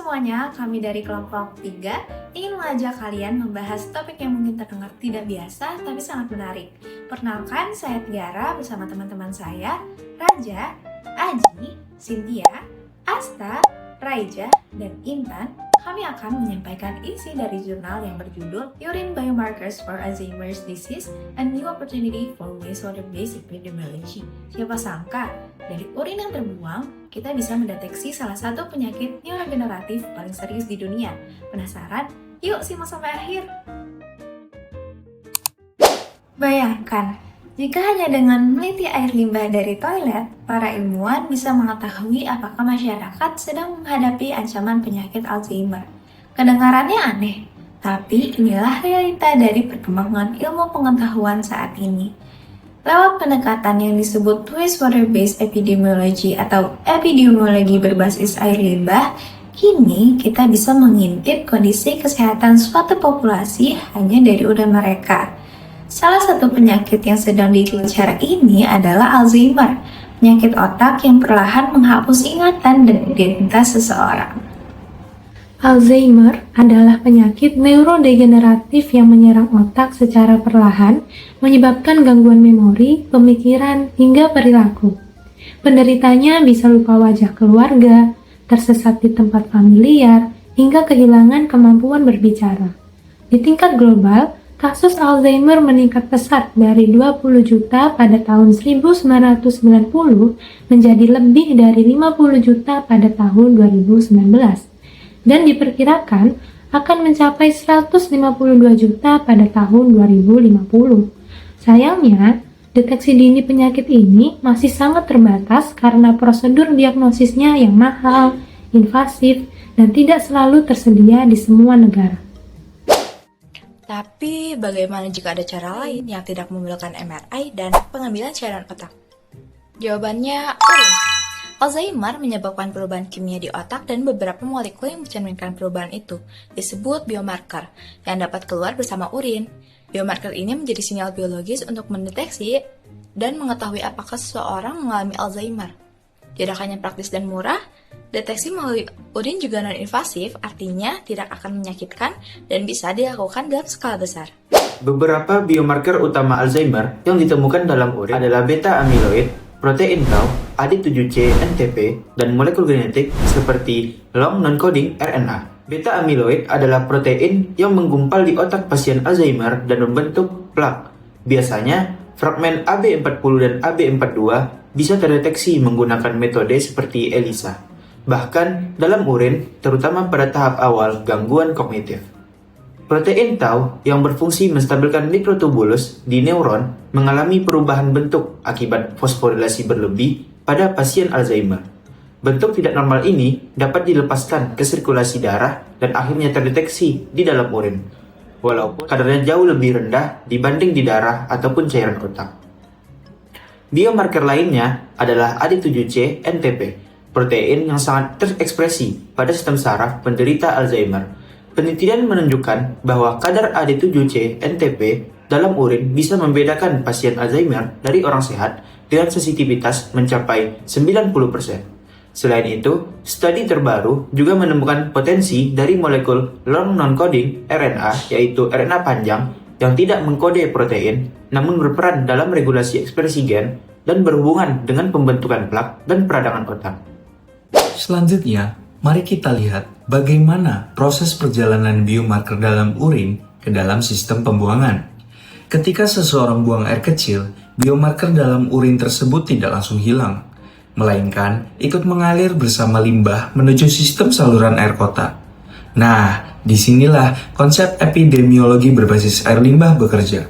semuanya, kami dari kelompok 3 ingin mengajak kalian membahas topik yang mungkin terdengar tidak biasa tapi sangat menarik. Perkenalkan, saya Tiara bersama teman-teman saya, Raja, Aji, Cynthia, Asta, Raija, dan Intan. Kami akan menyampaikan isi dari jurnal yang berjudul Urine Biomarkers for Alzheimer's Disease and New Opportunity for Wastewater-Based Epidemiology. Siapa sangka, dari urin yang terbuang, kita bisa mendeteksi salah satu penyakit neurodegeneratif paling serius di dunia. Penasaran? Yuk simak sampai akhir! Bayangkan, jika hanya dengan meneliti air limbah dari toilet, para ilmuwan bisa mengetahui apakah masyarakat sedang menghadapi ancaman penyakit Alzheimer. Kedengarannya aneh, tapi inilah realita dari perkembangan ilmu pengetahuan saat ini. Lewat pendekatan yang disebut Wastewater-Based Epidemiology atau epidemiologi berbasis air limbah, kini kita bisa mengintip kondisi kesehatan suatu populasi hanya dari urin mereka. Salah satu penyakit yang sedang diteliti ini adalah Alzheimer, penyakit otak yang perlahan menghapus ingatan dan identitas seseorang. Alzheimer adalah penyakit neurodegeneratif yang menyerang otak secara perlahan, menyebabkan gangguan memori, pemikiran, hingga perilaku. Penderitanya bisa lupa wajah keluarga, tersesat di tempat familiar, hingga kehilangan kemampuan berbicara. Di tingkat global, kasus Alzheimer meningkat pesat dari 20 juta pada tahun 1990 menjadi lebih dari 50 juta pada tahun 2019 dan diperkirakan akan mencapai 152 juta pada tahun 2050. Sayangnya, deteksi dini penyakit ini masih sangat terbatas karena prosedur diagnosisnya yang mahal, invasif, dan tidak selalu tersedia di semua negara. Tapi bagaimana jika ada cara lain yang tidak memerlukan MRI dan pengambilan cairan otak? Jawabannya, urin. Alzheimer menyebabkan perubahan kimia di otak dan beberapa molekul yang mencerminkan perubahan itu disebut biomarker yang dapat keluar bersama urin. Biomarker ini menjadi sinyal biologis untuk mendeteksi dan mengetahui apakah seseorang mengalami Alzheimer. Tidak hanya praktis dan murah, deteksi melalui urin juga non-invasif, artinya tidak akan menyakitkan dan bisa dilakukan dalam skala besar. Beberapa biomarker utama Alzheimer yang ditemukan dalam urin adalah beta-amyloid, protein tau, AD7C-NTP, dan molekul genetik seperti long non-coding RNA. Beta-amyloid adalah protein yang menggumpal di otak pasien Alzheimer dan membentuk plak. Biasanya, fragmen AB40 dan AB42 bisa terdeteksi menggunakan metode seperti ELISA. Bahkan dalam urin, terutama pada tahap awal gangguan kognitif. Protein tau yang berfungsi menstabilkan mikrotubulus di neuron mengalami perubahan bentuk akibat fosforilasi berlebih pada pasien Alzheimer. Bentuk tidak normal ini dapat dilepaskan ke sirkulasi darah dan akhirnya terdeteksi di dalam urin, walaupun kadarnya jauh lebih rendah dibanding di darah ataupun cairan otak. Biomarker lainnya adalah AD7C-NTP, protein yang sangat terekspresi pada sistem saraf penderita Alzheimer. Penelitian menunjukkan bahwa kadar AD7C-NTP dalam urin bisa membedakan pasien Alzheimer dari orang sehat dengan sensitivitas mencapai 90%. Selain itu, studi terbaru juga menemukan potensi dari molekul long non-coding RNA, yaitu RNA panjang yang tidak mengkode protein, namun berperan dalam regulasi ekspresi gen dan berhubungan dengan pembentukan plak dan peradangan otak. Selanjutnya, mari kita lihat bagaimana proses perjalanan biomarker dalam urin ke dalam sistem pembuangan. Ketika seseorang buang air kecil, biomarker dalam urin tersebut tidak langsung hilang, melainkan ikut mengalir bersama limbah menuju sistem saluran air kotak. Nah, disinilah konsep epidemiologi berbasis air limbah bekerja.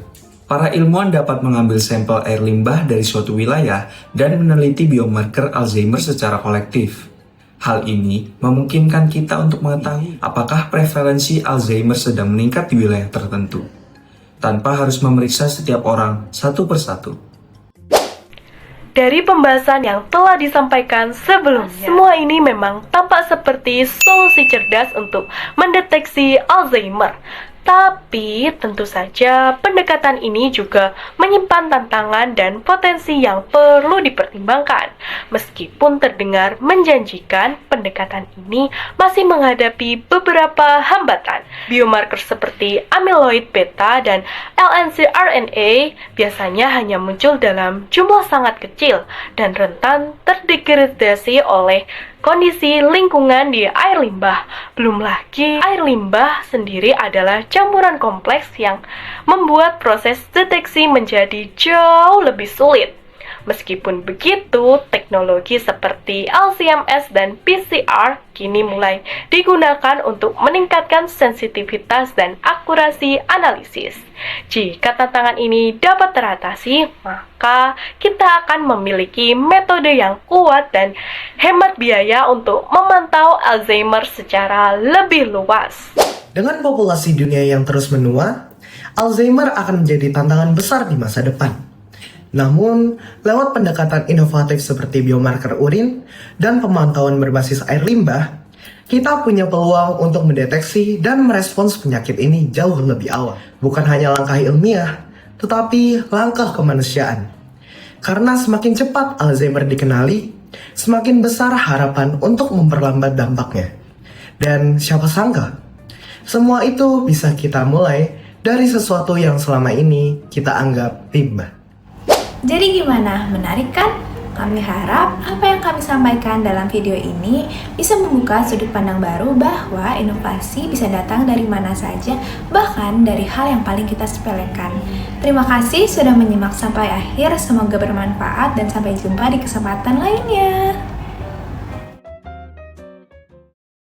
Para ilmuwan dapat mengambil sampel air limbah dari suatu wilayah dan meneliti biomarker Alzheimer secara kolektif. Hal ini memungkinkan kita untuk mengetahui apakah prevalensi Alzheimer sedang meningkat di wilayah tertentu, tanpa harus memeriksa setiap orang satu persatu. Dari pembahasan yang telah disampaikan sebelumnya, semua ini memang tampak seperti solusi cerdas untuk mendeteksi Alzheimer. Tapi tentu saja pendekatan ini juga menyimpan tantangan dan potensi yang perlu dipertimbangkan. Meskipun terdengar menjanjikan, pendekatan ini masih menghadapi beberapa hambatan. Biomarker seperti amyloid beta dan LNC RNA biasanya hanya muncul dalam jumlah sangat kecil dan rentan terdegradasi oleh kondisi lingkungan di air limbah. Belum lagi, air limbah sendiri adalah campuran kompleks yang membuat proses deteksi menjadi jauh lebih sulit. Meskipun begitu, teknologi seperti LC-MS dan PCR kini mulai digunakan untuk meningkatkan sensitivitas dan akurasi analisis. Jika tantangan ini dapat teratasi, maka kita akan memiliki metode yang kuat dan hemat biaya untuk memantau Alzheimer secara lebih luas. Dengan populasi dunia yang terus menua, Alzheimer akan menjadi tantangan besar di masa depan. Namun, lewat pendekatan inovatif seperti biomarker urin dan pemantauan berbasis air limbah, kita punya peluang untuk mendeteksi dan merespons penyakit ini jauh lebih awal. Bukan hanya langkah ilmiah, tetapi langkah kemanusiaan. Karena semakin cepat Alzheimer dikenali, semakin besar harapan untuk memperlambat dampaknya. Dan siapa sangka, semua itu bisa kita mulai dari sesuatu yang selama ini kita anggap rimba. Jadi gimana? Menarik kan? Kami harap apa yang kami sampaikan dalam video ini bisa membuka sudut pandang baru bahwa inovasi bisa datang dari mana saja, bahkan dari hal yang paling kita sepelekan. Terima kasih sudah menyimak sampai akhir, semoga bermanfaat dan sampai jumpa di kesempatan lainnya.